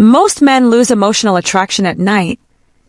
Most men lose emotional attraction at night,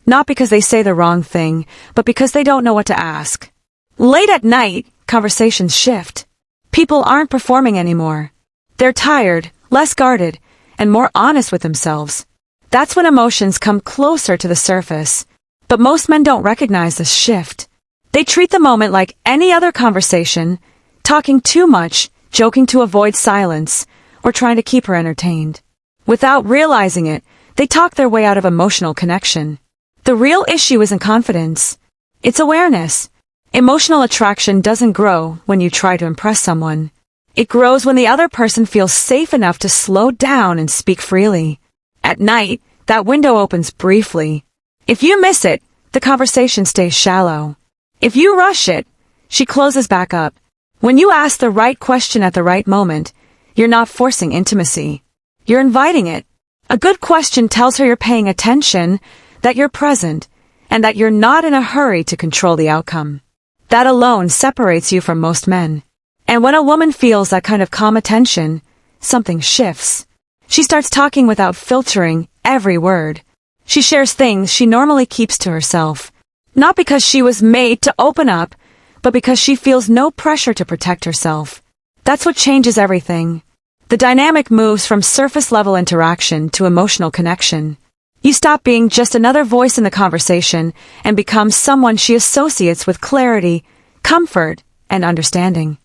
not because they say the wrong thing, but because they don't know what to ask. Late at night, conversations shift. People aren't performing anymore. They're tired, less guarded, and more honest with themselves. That's when emotions come closer to the surface. But most men don't recognize this shift. They treat the moment like any other conversation, talking too much, joking to avoid silence, or trying to keep her entertained. Without realizing it, they talk their way out of emotional connection. The real issue isn't confidence. It's awareness. Emotional attraction doesn't grow when you try to impress someone. It grows when the other person feels safe enough to slow down and speak freely. At night, that window opens briefly. If you miss it, the conversation stays shallow. If you rush it, she closes back up. When you ask the right question at the right moment, you're not forcing intimacy. You're inviting it. A good question tells her you're paying attention, that you're present, and that you're not in a hurry to control the outcome. That alone separates you from most men. And when a woman feels that kind of calm attention, something shifts. She starts talking without filtering every word. She shares things she normally keeps to herself. Not because she was made to open up, but because she feels no pressure to protect herself. That's what changes everything. The dynamic moves from surface-level interaction to emotional connection. You stop being just another voice in the conversation and become someone she associates with clarity, comfort, and understanding.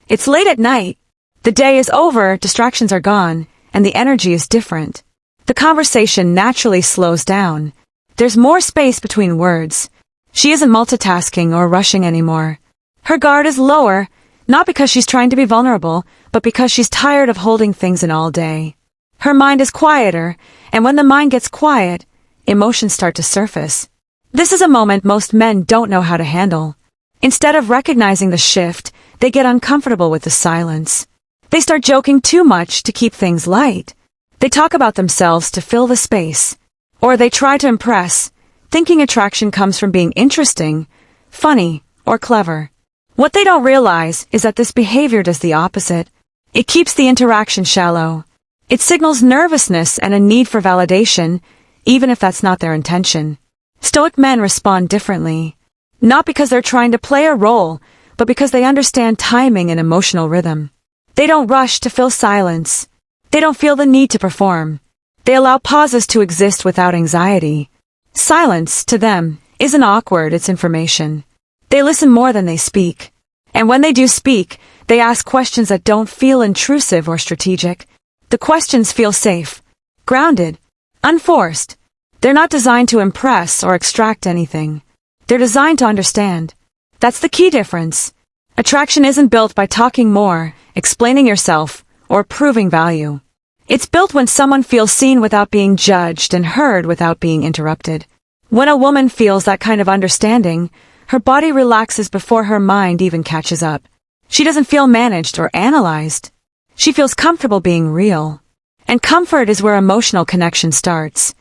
It's late at night. The day is over, distractions are gone, and the energy is different. The conversation naturally slows down. There's more space between words. She isn't multitasking or rushing anymore. Her guard is lower, not because she's trying to be vulnerable, but because she's tired of holding things in all day. Her mind is quieter, and when the mind gets quiet, emotions start to surface. This is a moment most men don't know how to handle. Instead of recognizing the shift, they get uncomfortable with the silence. They start joking too much to keep things light. They talk about themselves to fill the space. Or they try to impress, thinking attraction comes from being interesting, funny, or clever. What they don't realize is that this behavior does the opposite. It keeps the interaction shallow. It signals nervousness and a need for validation, even if that's not their intention. Stoic men respond differently. Not because they're trying to play a role, but because they understand timing and emotional rhythm. They don't rush to fill silence. They don't feel the need to perform. They allow pauses to exist without anxiety. Silence, to them, isn't awkward, it's information. They listen more than they speak. And when they do speak, they ask questions that don't feel intrusive or strategic. The questions feel safe, grounded, unforced. They're not designed to impress or extract anything. They're designed to understand. That's the key difference. Attraction isn't built by talking more, explaining yourself, or proving value. It's built when someone feels seen without being judged and heard without being interrupted. When a woman feels that kind of understanding, her body relaxes before her mind even catches up. She doesn't feel managed or analyzed. She feels comfortable being real. And comfort is where emotional connection starts.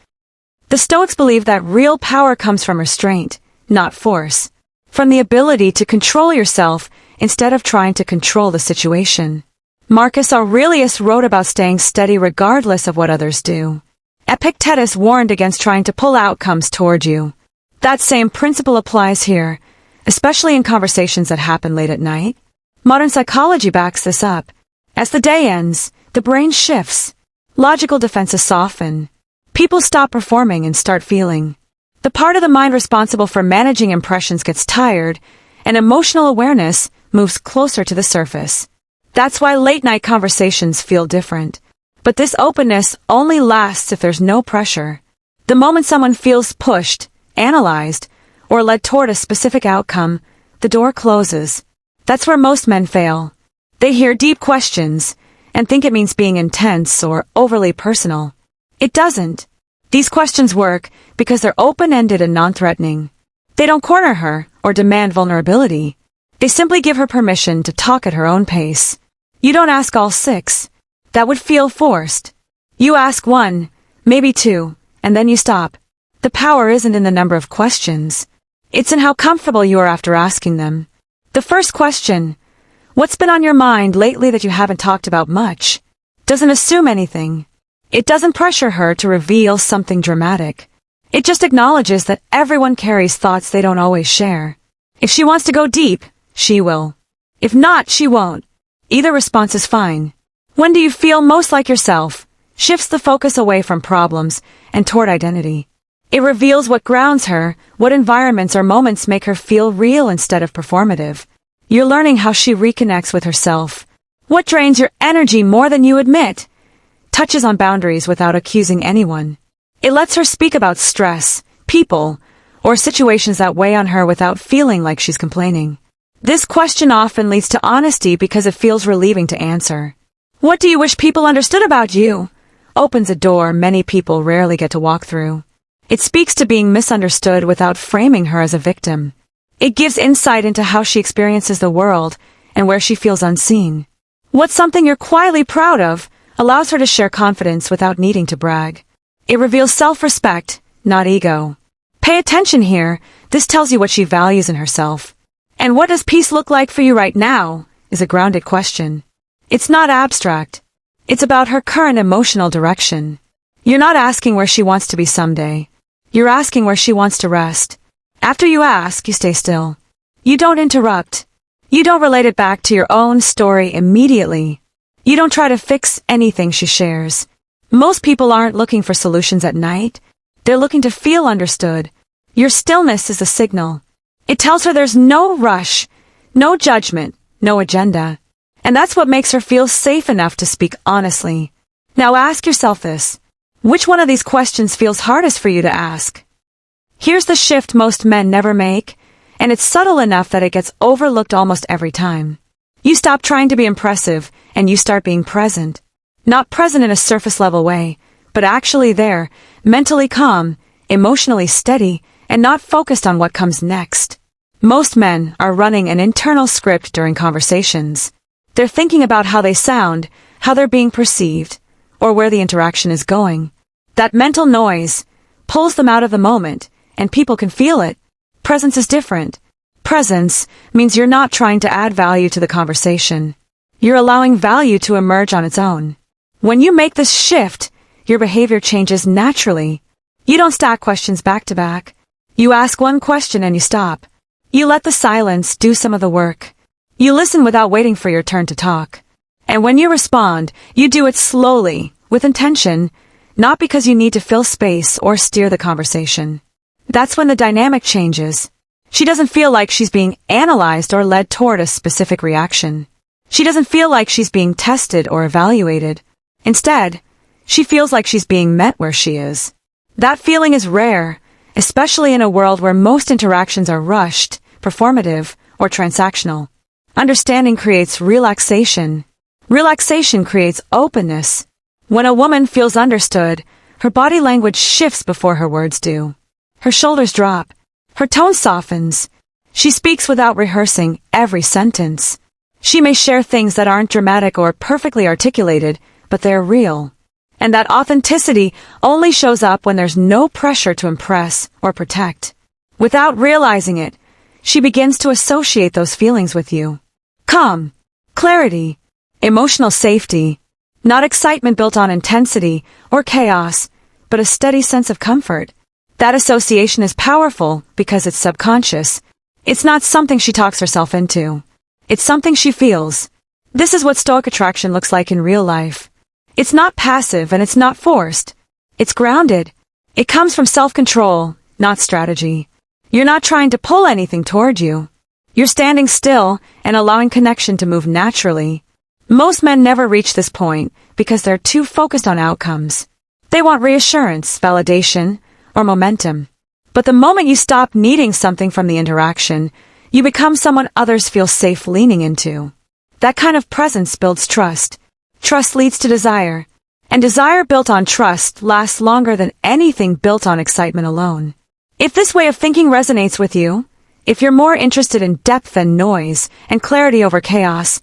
The Stoics believe that real power comes from restraint, not force. From the ability to control yourself instead of trying to control the situation. Marcus Aurelius wrote about staying steady regardless of what others do. Epictetus warned against trying to pull outcomes toward you. That same principle applies here, especially in conversations that happen late at night. Modern psychology backs this up. As the day ends, the brain shifts. Logical defenses soften. People stop performing and start feeling. The part of the mind responsible for managing impressions gets tired, and emotional awareness moves closer to the surface. That's why late-night conversations feel different. But this openness only lasts if there's no pressure. The moment someone feels pushed, analyzed, or led toward a specific outcome, the door closes. That's where most men fail. They hear deep questions and think it means being intense or overly personal. It doesn't. These questions work because they're open-ended and non-threatening. They don't corner her or demand vulnerability. They simply give her permission to talk at her own pace. You don't ask all 6. That would feel forced. You ask 1, maybe 2, and then you stop. The power isn't in the number of questions. It's in how comfortable you are after asking them. The first question, what's been on your mind lately that you haven't talked about much, doesn't assume anything. It doesn't pressure her to reveal something dramatic. It just acknowledges that everyone carries thoughts they don't always share. If she wants to go deep, she will. If not, she won't. Either response is fine. When do you feel most like yourself? Shifts the focus away from problems and toward identity. It reveals what grounds her, what environments or moments make her feel real instead of performative. You're learning how she reconnects with herself. What drains your energy more than you admit? Touches on boundaries without accusing anyone. It lets her speak about stress, people, or situations that weigh on her without feeling like she's complaining. This question often leads to honesty because it feels relieving to answer. What do you wish people understood about you? Opens a door many people rarely get to walk through. It speaks to being misunderstood without framing her as a victim. It gives insight into how she experiences the world and where she feels unseen. What's something you're quietly proud of allows her to share confidence without needing to brag. It reveals self-respect, not ego. Pay attention here. This tells you what she values in herself. And what does peace look like for you right now is a grounded question. It's not abstract. It's about her current emotional direction. You're not asking where she wants to be someday. You're asking where she wants to rest. After you ask, you stay still. You don't interrupt. You don't relate it back to your own story immediately. You don't try to fix anything she shares. Most people aren't looking for solutions at night. They're looking to feel understood. Your stillness is a signal. It tells her there's no rush, no judgment, no agenda. And that's what makes her feel safe enough to speak honestly. Now ask yourself this. Which one of these questions feels hardest for you to ask? Here's the shift most men never make, and it's subtle enough that it gets overlooked almost every time. You stop trying to be impressive, and you start being present. Not present in a surface-level way, but actually there, mentally calm, emotionally steady, and not focused on what comes next. Most men are running an internal script during conversations. They're thinking about how they sound, how they're being perceived, or where the interaction is going. That mental noise pulls them out of the moment, and people can feel it. Presence is different. Presence means you're not trying to add value to the conversation. You're allowing value to emerge on its own. When you make this shift, your behavior changes naturally. You don't stack questions back to back. You ask one question and you stop. You let the silence do some of the work. You listen without waiting for your turn to talk. And when you respond, you do it slowly, with intention, not because you need to fill space or steer the conversation. That's when the dynamic changes. She doesn't feel like she's being analyzed or led toward a specific reaction. She doesn't feel like she's being tested or evaluated. Instead, she feels like she's being met where she is. That feeling is rare, especially in a world where most interactions are rushed, performative, or transactional. Understanding creates relaxation. Relaxation creates openness. When a woman feels understood, her body language shifts before her words do. Her shoulders drop. Her tone softens. She speaks without rehearsing every sentence. She may share things that aren't dramatic or perfectly articulated, but they're real. And that authenticity only shows up when there's no pressure to impress or protect. Without realizing it, she begins to associate those feelings with you. Calm, clarity, emotional safety, not excitement built on intensity or chaos, but a steady sense of comfort. That association is powerful because it's subconscious. It's not something she talks herself into. It's something she feels. This is what Stoic attraction looks like in real life. It's not passive and it's not forced. It's grounded. It comes from self-control, not strategy. You're not trying to pull anything toward you. You're standing still and allowing connection to move naturally. Most men never reach this point because they're too focused on outcomes. They want reassurance, validation, or momentum. But the moment you stop needing something from the interaction, you become someone others feel safe leaning into. That kind of presence builds trust. Trust leads to desire. And desire built on trust lasts longer than anything built on excitement alone. If this way of thinking resonates with you, if you're more interested in depth than noise and clarity over chaos,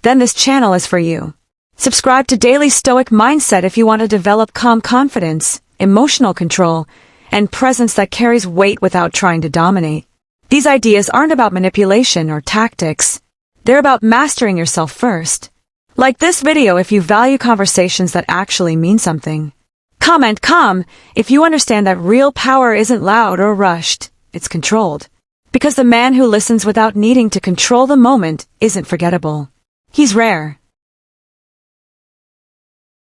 then this channel is for you. Subscribe to Daily Stoic Mindset if you want to develop calm confidence, emotional control, and presence that carries weight without trying to dominate. These ideas aren't about manipulation or tactics. They're about mastering yourself first. Like this video if you value conversations that actually mean something. Comment, come, if you understand that real power isn't loud or rushed, it's controlled. Because the man who listens without needing to control the moment isn't forgettable. He's rare.